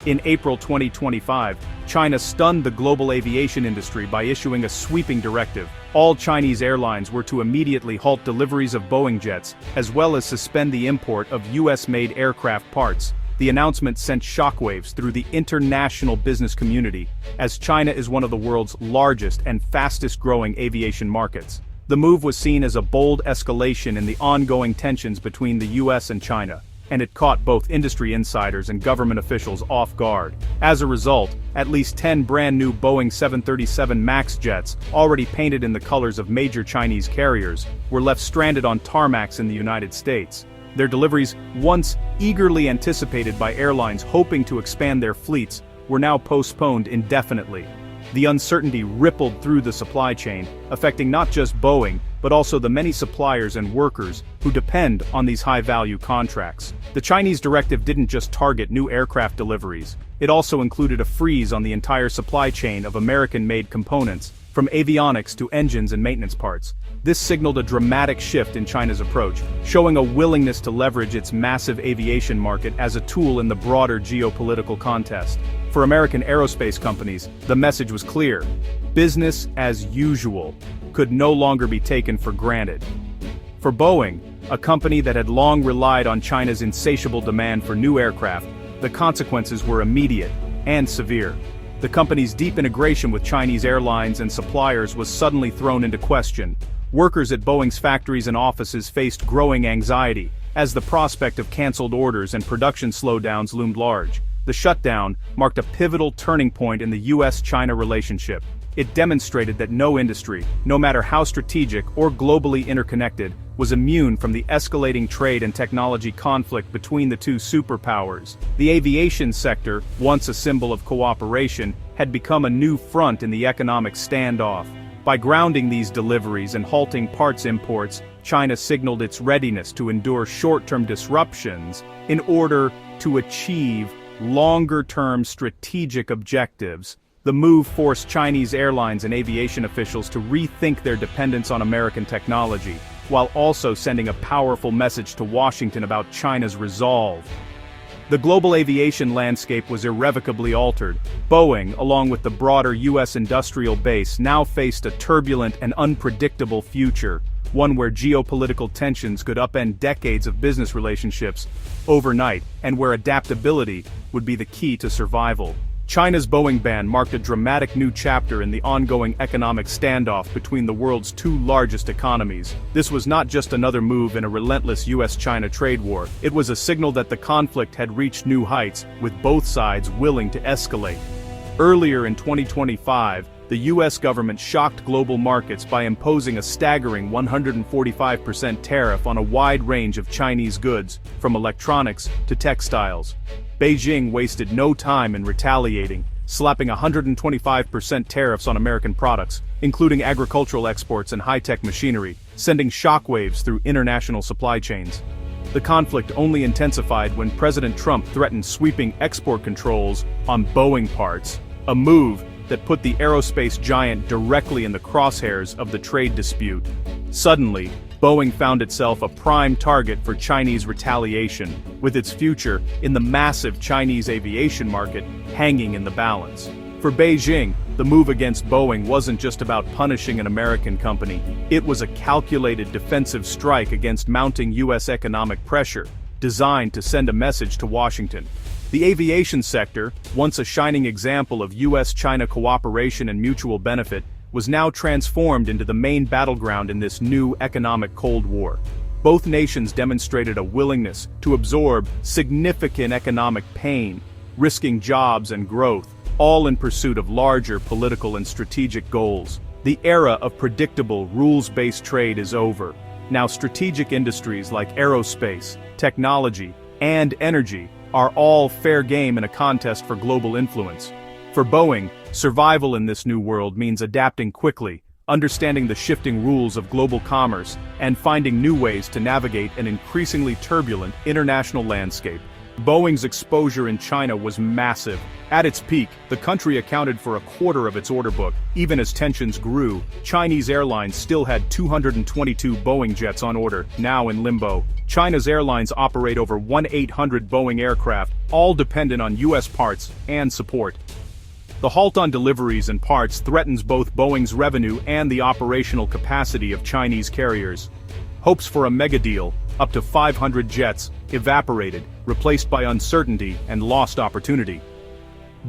In April 2025, China stunned the global aviation industry by issuing a sweeping directive. All Chinese airlines were to immediately halt deliveries of Boeing jets, as well as suspend the import of US-made aircraft parts. The announcement sent shockwaves through the international business community, as China is one of the world's largest and fastest-growing aviation markets. The move was seen as a bold escalation in the ongoing tensions between the US and China, and it caught both industry insiders and government officials off guard. As a result, at least 10 brand-new Boeing 737 MAX jets, already painted in the colors of major Chinese carriers, were left stranded on tarmacs in the United States. Their deliveries, once eagerly anticipated by airlines hoping to expand their fleets, were now postponed indefinitely. The uncertainty rippled through the supply chain, affecting not just Boeing, but also the many suppliers and workers who depend on these high-value contracts. The Chinese directive didn't just target new aircraft deliveries, it also included a freeze on the entire supply chain of American-made components, from avionics to engines and maintenance parts. This signaled a dramatic shift in China's approach, showing a willingness to leverage its massive aviation market as a tool in the broader geopolitical contest. For American aerospace companies, the message was clear: business as usual could no longer be taken for granted. For Boeing, a company that had long relied on China's insatiable demand for new aircraft, the consequences were immediate and severe. The company's deep integration with Chinese airlines and suppliers was suddenly thrown into question. Workers at Boeing's factories and offices faced growing anxiety, as the prospect of canceled orders and production slowdowns loomed large. The shutdown marked a pivotal turning point in the US-China relationship. It demonstrated that no industry, no matter how strategic or globally interconnected, was immune from the escalating trade and technology conflict between the two superpowers. The aviation sector, once a symbol of cooperation, had become a new front in the economic standoff. By grounding these deliveries and halting parts imports, China signaled its readiness to endure short-term disruptions in order to achieve longer-term strategic objectives. The move forced Chinese airlines and aviation officials to rethink their dependence on American technology, while also sending a powerful message to Washington about China's resolve. The global aviation landscape was irrevocably altered. Boeing, along with the broader US industrial base, now faced a turbulent and unpredictable future, one where geopolitical tensions could upend decades of business relationships overnight, and where adaptability would be the key to survival. China's Boeing ban marked a dramatic new chapter in the ongoing economic standoff between the world's two largest economies. This was not just another move in a relentless US-China trade war, it was a signal that the conflict had reached new heights, with both sides willing to escalate. Earlier in 2025, the US government shocked global markets by imposing a staggering 145% tariff on a wide range of Chinese goods, from electronics to textiles. Beijing wasted no time in retaliating, slapping 125% tariffs on American products, including agricultural exports and high-tech machinery, sending shockwaves through international supply chains. The conflict only intensified when President Trump threatened sweeping export controls on Boeing parts, a move that put the aerospace giant directly in the crosshairs of the trade dispute. Suddenly, Boeing found itself a prime target for Chinese retaliation, with its future in the massive Chinese aviation market hanging in the balance. For Beijing, the move against Boeing wasn't just about punishing an American company, it was a calculated defensive strike against mounting US economic pressure, designed to send a message to Washington. The aviation sector, once a shining example of US-China cooperation and mutual benefit, was now transformed into the main battleground in this new economic Cold War. Both nations demonstrated a willingness to absorb significant economic pain, risking jobs and growth, all in pursuit of larger political and strategic goals. The era of predictable, rules-based trade is over. Now strategic industries like aerospace, technology, and energy are all fair game in a contest for global influence. For Boeing, survival in this new world means adapting quickly, understanding the shifting rules of global commerce, and finding new ways to navigate an increasingly turbulent international landscape. Boeing's exposure in China was massive. At its peak, the country accounted for a quarter of its order book. Even as tensions grew, Chinese airlines still had 222 Boeing jets on order, now in limbo. China's airlines operate over 1,800 Boeing aircraft, all dependent on U.S. parts and support. The halt on deliveries and parts threatens both Boeing's revenue and the operational capacity of Chinese carriers. Hopes for a mega deal, up to 500 jets, evaporated, replaced by uncertainty and lost opportunity.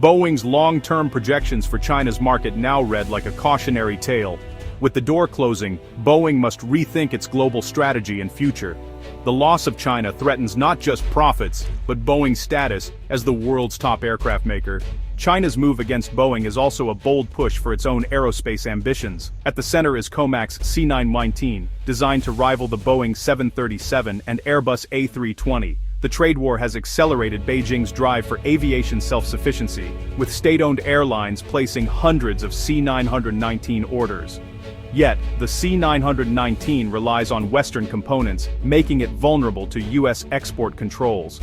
Boeing's long-term projections for China's market now read like a cautionary tale. With the door closing, Boeing must rethink its global strategy and future. The loss of China threatens not just profits, but Boeing's status as the world's top aircraft maker. China's move against Boeing is also a bold push for its own aerospace ambitions. At the center is Comac's C919, designed to rival the Boeing 737 and Airbus A320. The trade war has accelerated Beijing's drive for aviation self-sufficiency, with state-owned airlines placing hundreds of C919 orders. Yet, the C919 relies on Western components, making it vulnerable to U.S. export controls.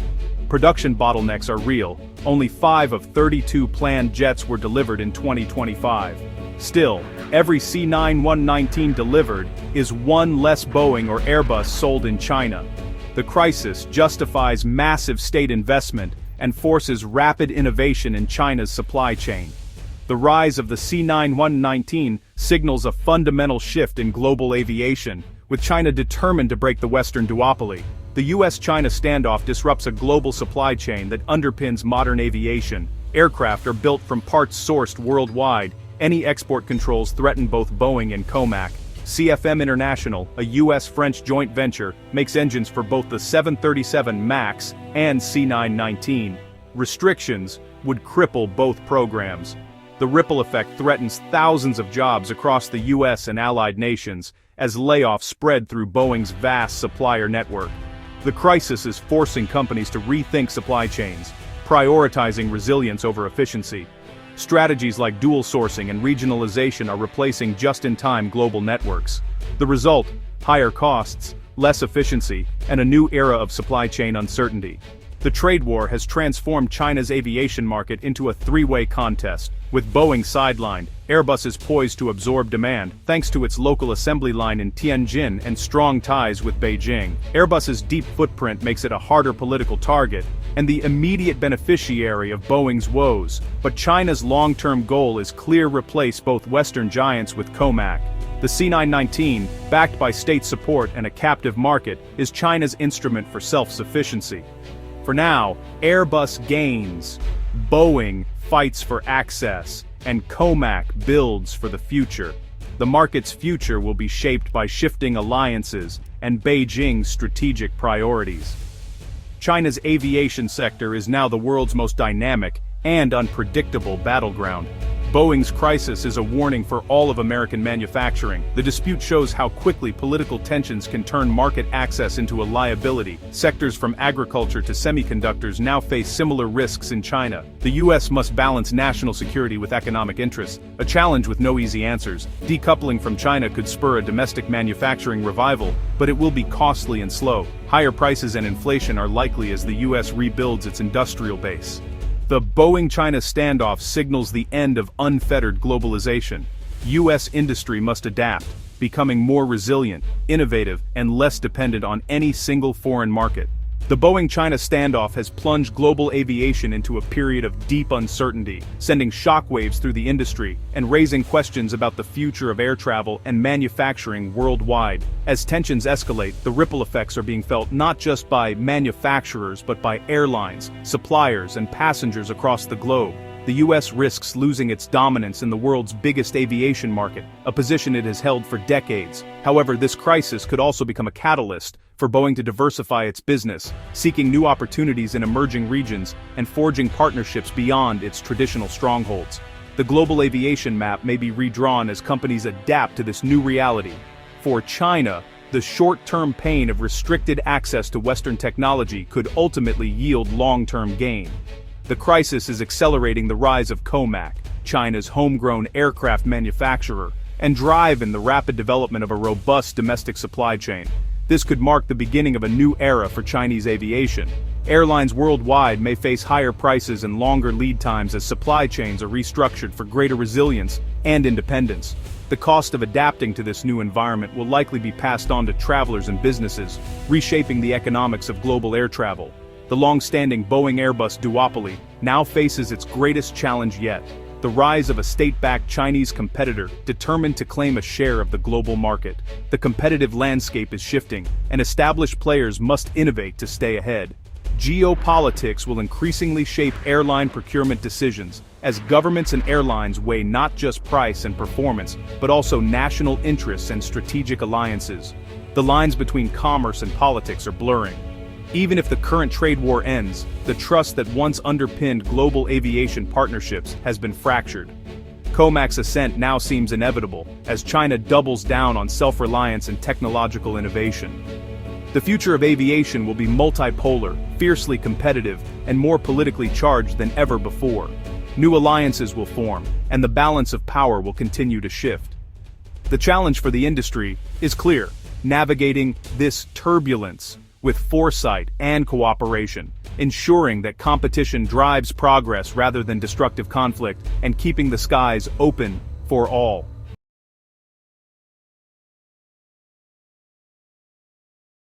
Production bottlenecks are real. Only 5 of 32 planned jets were delivered in 2025. Still, every C919 delivered is one less Boeing or Airbus sold in China. The crisis justifies massive state investment and forces rapid innovation in China's supply chain. The rise of the C919 signals a fundamental shift in global aviation, with China determined to break the Western duopoly. The US-China standoff disrupts a global supply chain that underpins modern aviation. Aircraft are built from parts sourced worldwide. Any export controls threaten both Boeing and Comac. CFM International, a US-French joint venture, makes engines for both the 737 MAX and C919. Restrictions would cripple both programs. The ripple effect threatens thousands of jobs across the US and allied nations, as layoffs spread through Boeing's vast supplier network. The crisis is forcing companies to rethink supply chains, prioritizing resilience over efficiency. Strategies like dual sourcing and regionalization are replacing just-in-time global networks. The result: higher costs, less efficiency, and a new era of supply chain uncertainty. The trade war has transformed China's aviation market into a three-way contest. With Boeing sidelined, Airbus is poised to absorb demand, thanks to its local assembly line in Tianjin and strong ties with Beijing. Airbus's deep footprint makes it a harder political target, and the immediate beneficiary of Boeing's woes. But China's long-term goal is clear: replace both Western giants with Comac. The C919, backed by state support and a captive market, is China's instrument for self-sufficiency. For now, Airbus gains, Boeing fights for access, and Comac builds for the future. The market's future will be shaped by shifting alliances and Beijing's strategic priorities. China's aviation sector is now the world's most dynamic and unpredictable battleground. Boeing's crisis is a warning for all of American manufacturing. The dispute shows how quickly political tensions can turn market access into a liability. Sectors from agriculture to semiconductors now face similar risks in China. The US must balance national security with economic interests, a challenge with no easy answers. Decoupling from China could spur a domestic manufacturing revival, but it will be costly and slow. Higher prices and inflation are likely as the US rebuilds its industrial base. The Boeing-China standoff signals the end of unfettered globalization. U.S. industry must adapt, becoming more resilient, innovative, and less dependent on any single foreign market. The Boeing-China standoff has plunged global aviation into a period of deep uncertainty, sending shockwaves through the industry and raising questions about the future of air travel and manufacturing worldwide. As tensions escalate, the ripple effects are being felt not just by manufacturers but by airlines, suppliers, and passengers across the globe. The U.S. risks losing its dominance in the world's biggest aviation market, a position it has held for decades. However, this crisis could also become a catalyst for Boeing to diversify its business, seeking new opportunities in emerging regions and forging partnerships beyond its traditional strongholds. The global aviation map may be redrawn as companies adapt to this new reality. For China, the short-term pain of restricted access to Western technology could ultimately yield long-term gain. The crisis is accelerating the rise of Comac, China's homegrown aircraft manufacturer, and driving the rapid development of a robust domestic supply chain. This could mark the beginning of a new era for Chinese aviation. Airlines worldwide may face higher prices and longer lead times as supply chains are restructured for greater resilience and independence. The cost of adapting to this new environment will likely be passed on to travelers and businesses, reshaping the economics of global air travel. The long-standing Boeing-Airbus duopoly now faces its greatest challenge yet: the rise of a state-backed Chinese competitor determined to claim a share of the global market. The competitive landscape is shifting, and established players must innovate to stay ahead. Geopolitics will increasingly shape airline procurement decisions, as governments and airlines weigh not just price and performance, but also national interests and strategic alliances. The lines between commerce and politics are blurring. Even if the current trade war ends, the trust that once underpinned global aviation partnerships has been fractured. Comac's ascent now seems inevitable, as China doubles down on self-reliance and technological innovation. The future of aviation will be multipolar, fiercely competitive, and more politically charged than ever before. New alliances will form, and the balance of power will continue to shift. The challenge for the industry is clear: navigating this turbulence with foresight and cooperation, ensuring that competition drives progress rather than destructive conflict, and keeping the skies open for all.